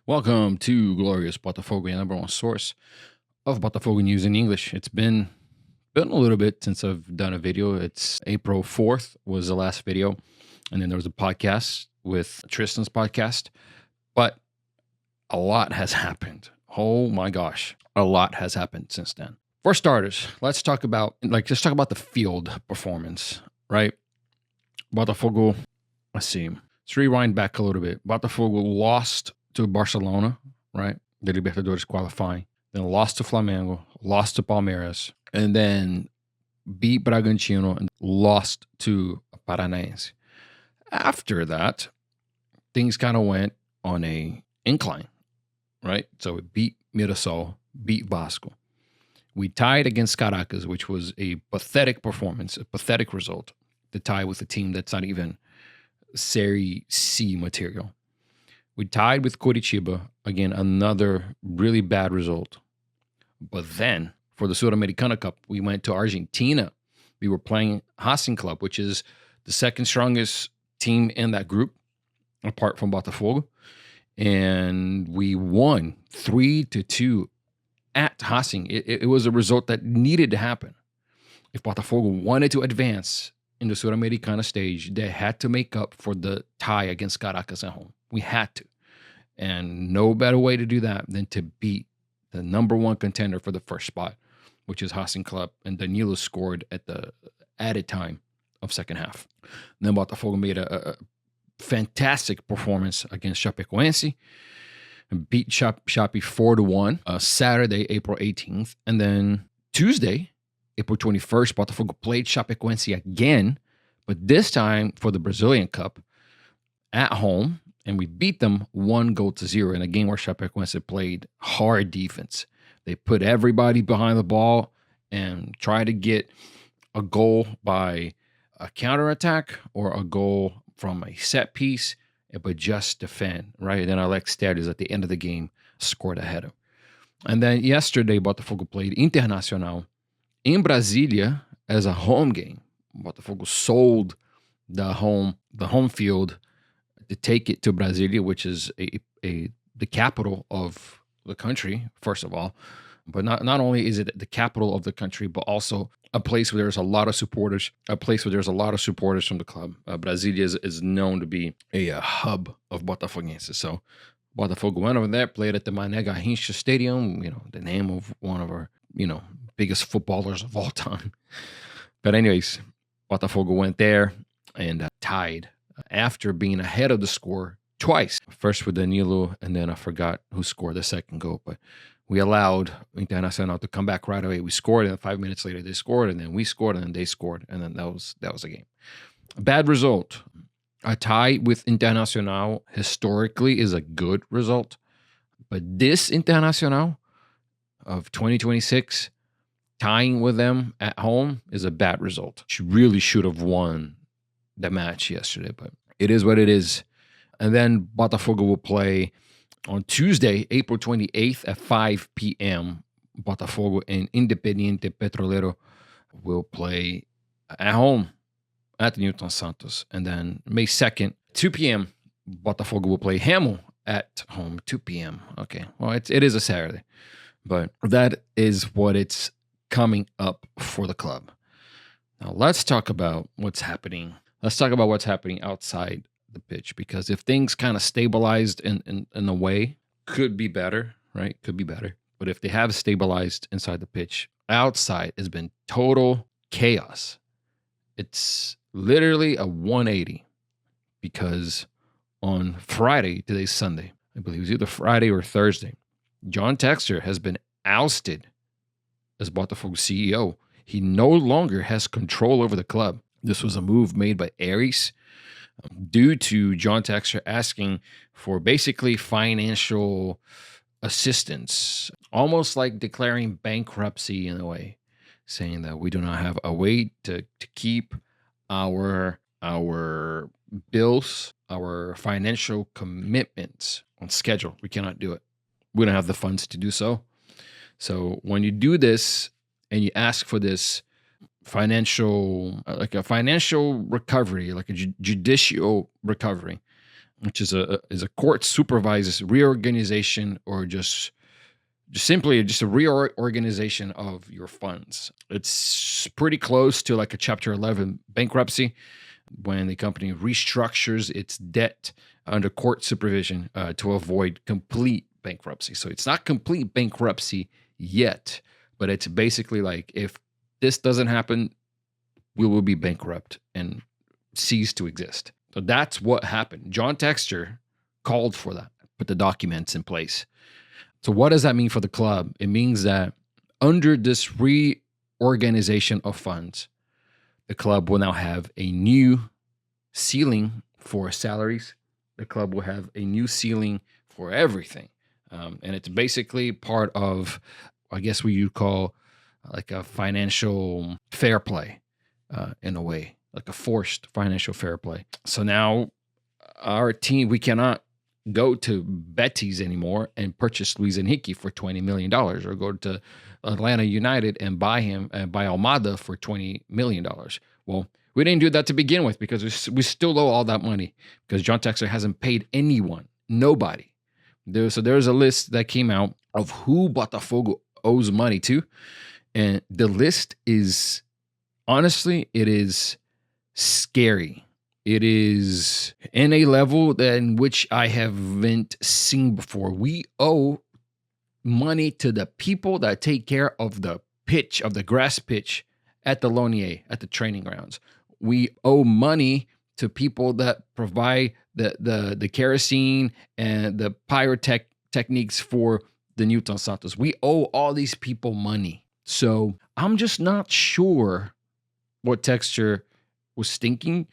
Welcome to Glorious Botafogo, your number one source of Botafogo news in English. It's been a little bit since I've done a video. It's April 4th was the last video. And then there was a podcast with Tristan's podcast. But a lot has happened. Oh my gosh. A lot has happened since then. For starters, let's talk about the field performance, right? Botafogo, let's see. Let's rewind back a little bit. Botafogo lost to Barcelona, right? The Libertadores qualifying. Then lost to Flamengo, lost to Palmeiras, and then beat Bragantino and lost to Paranaense. After that, things kind of went on a incline, right? So we beat Mirassol, beat Vasco. We tied against Caracas, which was a pathetic performance, a pathetic result. To tie with a team that's not even Serie C material. We tied with Curitiba, again, another really bad result. But then, for the Sul-Americana Cup, we went to Argentina. We were playing Racing Club, which is the second strongest team in that group, apart from Botafogo. And we won 3-2 at Racing. It was a result that needed to happen. If Botafogo wanted to advance in the Sul-Americana stage, they had to make up for the tie against Caracas at home. We had to. And no better way to do that than to beat the number one contender for the first spot, which is Racing Club. And Danilo scored at the added time of second half. And then Botafogo made a fantastic performance against Chapecoense and beat Chape 4-1 Saturday, April 18th. And then Tuesday, April 21st, Botafogo played Chapecoense again, but this time for the Brazilian Cup at home, and we beat them 1-0 in a game where Chapecoense played hard defense. They put everybody behind the ball and tried to get a goal by a counterattack or a goal from a set piece, but just defend, right? And then Alex Telles at the end of the game scored a header. And then yesterday, Botafogo played Internacional in Brasilia as a home game. Botafogo sold the home field to take it to Brasilia, which is the capital of the country, first of all. But not only is it the capital of the country, but also a place where there's a lot of supporters, from the club. Brasilia is known to be a hub of Botafoguenses. So Botafogo went over there, played at the Mané Garrincha Stadium, the name of one of our, biggest footballers of all time. But anyways, Botafogo went there and tied after being ahead of the score twice. First with Danilo, and then I forgot who scored the second goal. But we allowed Internacional to come back right away. We scored, and 5 minutes later they scored, and then we scored, and then they scored, and then that was a game. A bad result. A tie with Internacional historically is a good result, but this Internacional of 2026, tying with them at home is a bad result. She really should have won the match yesterday, but it is what it is. And then Botafogo will play on Tuesday, April 28th at 5 p.m. Botafogo and Independiente Petrolero will play at home at Newton Santos. And then May 2nd, 2 p.m., Botafogo will play Remo at home, 2 p.m. Okay, well, it is a Saturday, but that is what it's coming up for the club. Now let's talk about what's happening. Let's talk about what's happening outside the pitch, because if things kind of stabilized in a way, could be better, right? Could be better. But if they have stabilized inside the pitch, outside has been total chaos. It's literally a 180, because on Friday, today's Sunday, I believe it was either Friday or Thursday, John Textor has been ousted as Botafogo CEO. He no longer has control over the club. This was a move made by Aries due to John Textor asking for basically financial assistance, almost like declaring bankruptcy in a way, saying that we do not have a way to keep our bills, our financial commitments on schedule. We cannot do it. We don't have the funds to do so. So when you do this and you ask for this financial, like a financial recovery, like a judicial recovery, which is a court supervises reorganization or just simply just a reorganization of your funds. It's pretty close to like a Chapter 11 bankruptcy when the company restructures its debt under court supervision to avoid complete bankruptcy. So it's not complete bankruptcy yet, but it's basically like, if this doesn't happen, we will be bankrupt and cease to exist. So that's what happened. John Textor called for that, put the documents in place. So what does that mean for the club? It means that under this reorganization of funds, the club will now have a new ceiling for salaries. The club will have a new ceiling for everything. And it's basically part of, I guess, what you call like a financial fair play in a way, like a forced financial fair play. So now our team, we cannot go to Betis anymore and purchase Luis Henrique for $20 million, or go to Atlanta United and buy him and buy Almada for $20 million. Well, we didn't do that to begin with because we still owe all that money because John Textor hasn't paid anyone, nobody. So there's a list that came out of who Botafogo owes money to. And the list is, honestly, it is scary. It is in a level in which I haven't seen before. We owe money to the people that take care of the pitch, of the grass pitch at the Lonier, at the training grounds. We owe money to people that provide the kerosene and the pyrotechnics for the Newton Santos. We owe all these people money. So I'm just not sure what Textor was thinking,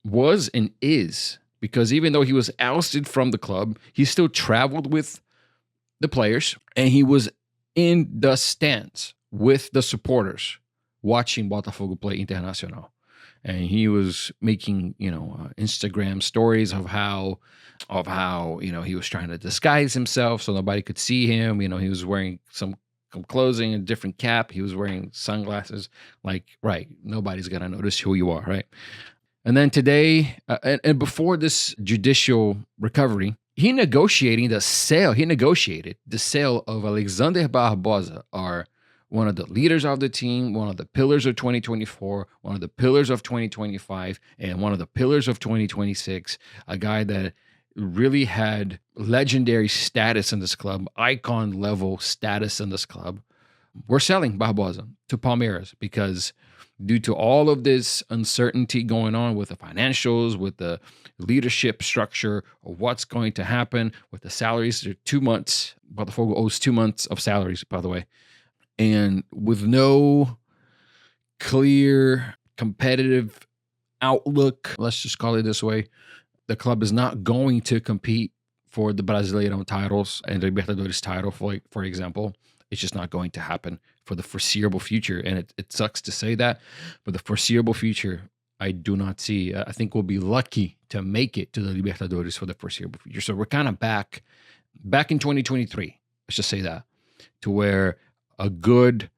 was and is, because even though he was ousted from the club, he still traveled with the players and he was in the stands with the supporters watching Botafogo play Internacional. And he was making, Instagram stories of how, he was trying to disguise himself so nobody could see him. He was wearing some clothing, a different cap. He was wearing sunglasses. Like, right, nobody's going to notice who you are, right? And then today, and before this judicial recovery, he negotiated the sale of Alexander Barbosa, one of the leaders of the team, one of the pillars of 2024, one of the pillars of 2025, and one of the pillars of 2026, a guy that really had legendary status in this club, icon level status in this club. We're selling Barbosa to Palmeiras because due to all of this uncertainty going on with the financials, with the leadership structure, of what's going to happen with the salaries, they're 2 months. Botafogo owes 2 months of salaries, by the way. And with no clear competitive outlook, let's just call it this way, the club is not going to compete for the Brasileirão titles and the Libertadores title, for example. It's just not going to happen for the foreseeable future. And it sucks to say that, but the foreseeable future, I do not see. I think we'll be lucky to make it to the Libertadores for the foreseeable future. So we're kind of back in 2023. Let's just say that, to where a good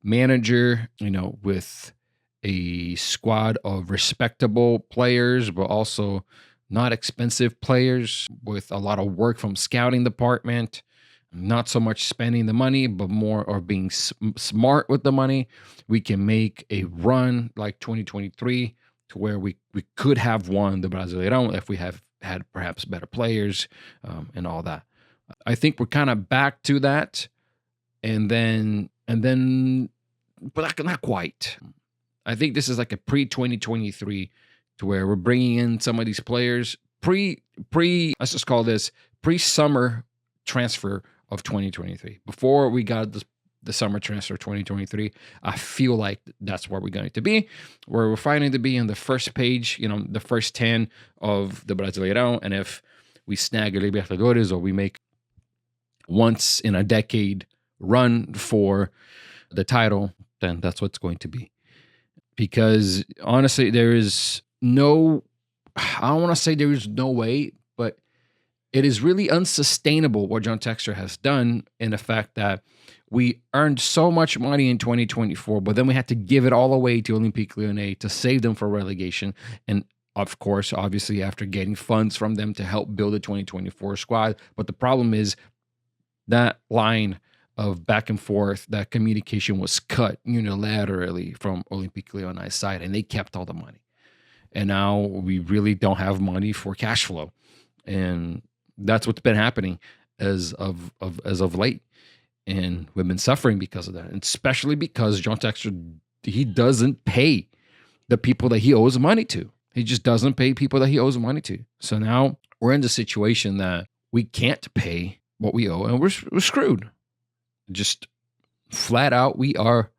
manager, with a squad of respectable players, but also not expensive players, with a lot of work from scouting department, not so much spending the money, but more of being smart with the money, we can make a run like 2023 to where we could have won the Brasileirão if we have had perhaps better players and all that. I think we're kind of back to that. And then, but not quite. I think this is like a pre-2023 to where we're bringing in some of these players let's just call this pre-summer transfer of 2023. Before we got the summer transfer of 2023, I feel like that's where we're going to be, where we're fighting to be in the first page, the first 10 of the Brasileirão. And if we snag a Libertadores, or we make once in a decade run for the title, then that's what's going to be. Because honestly, there is no, I don't want to say there is no way, but it is really unsustainable what John Textor has done, in the fact that we earned so much money in 2024, but then we had to give it all away to Olympique Lyonnais to save them for relegation. And of course, obviously after getting funds from them to help build the 2024 squad. But the problem is that line of back and forth, that communication was cut unilaterally from Olympique Lyonnais side, and they kept all the money. And now we really don't have money for cash flow. And that's what's been happening as of late. And we've been suffering because of that. And especially because John Textor, he doesn't pay the people that he owes money to. He just doesn't pay people that he owes money to. So now we're in the situation that we can't pay what we owe, and we're screwed. Just flat out, we are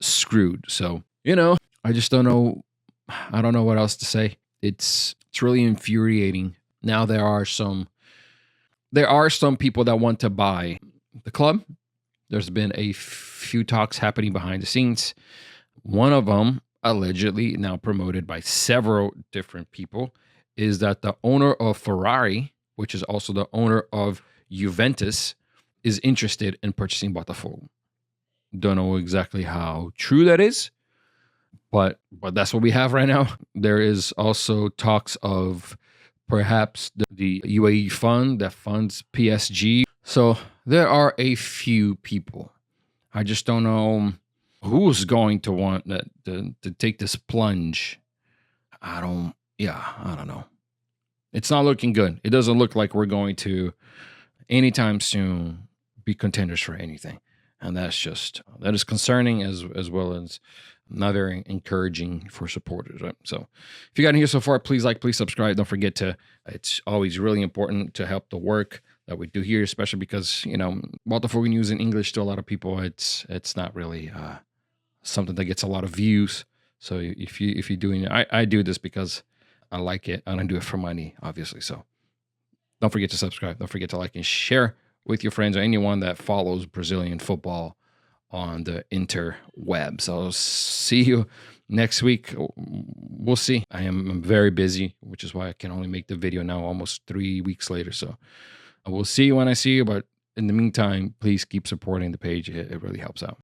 screwed. So, I just don't know. I don't know what else to say. It's really infuriating. Now there are some people that want to buy the club. There's been a few talks happening behind the scenes. One of them, allegedly now promoted by several different people, is that the owner of Ferrari, which is also the owner of Juventus, is interested in purchasing Botafogo. Don't know exactly how true that is, but that's what we have right now. There is also talks of perhaps the UAE fund that funds PSG. So there are a few people. I just don't know who's going to want to take this plunge. I don't know. It's not looking good. It doesn't look like we're going to anytime soon be contenders for anything. And that is concerning as well as not very encouraging for supporters, right? So if you got in here so far, please like, please subscribe. Don't forget it's always really important to help the work that we do here, especially because, Botafogo news in English to a lot of people, it's not really something that gets a lot of views. So if you're doing it, I do this because I like it. I don't do it for money, obviously. So don't forget to subscribe. Don't forget to like and share with your friends or anyone that follows Brazilian football on the interweb. So see you next week. We'll see. I'm very busy, which is why I can only make the video now almost 3 weeks later. So I will see you when I see you. But in the meantime, please keep supporting the page. It really helps out.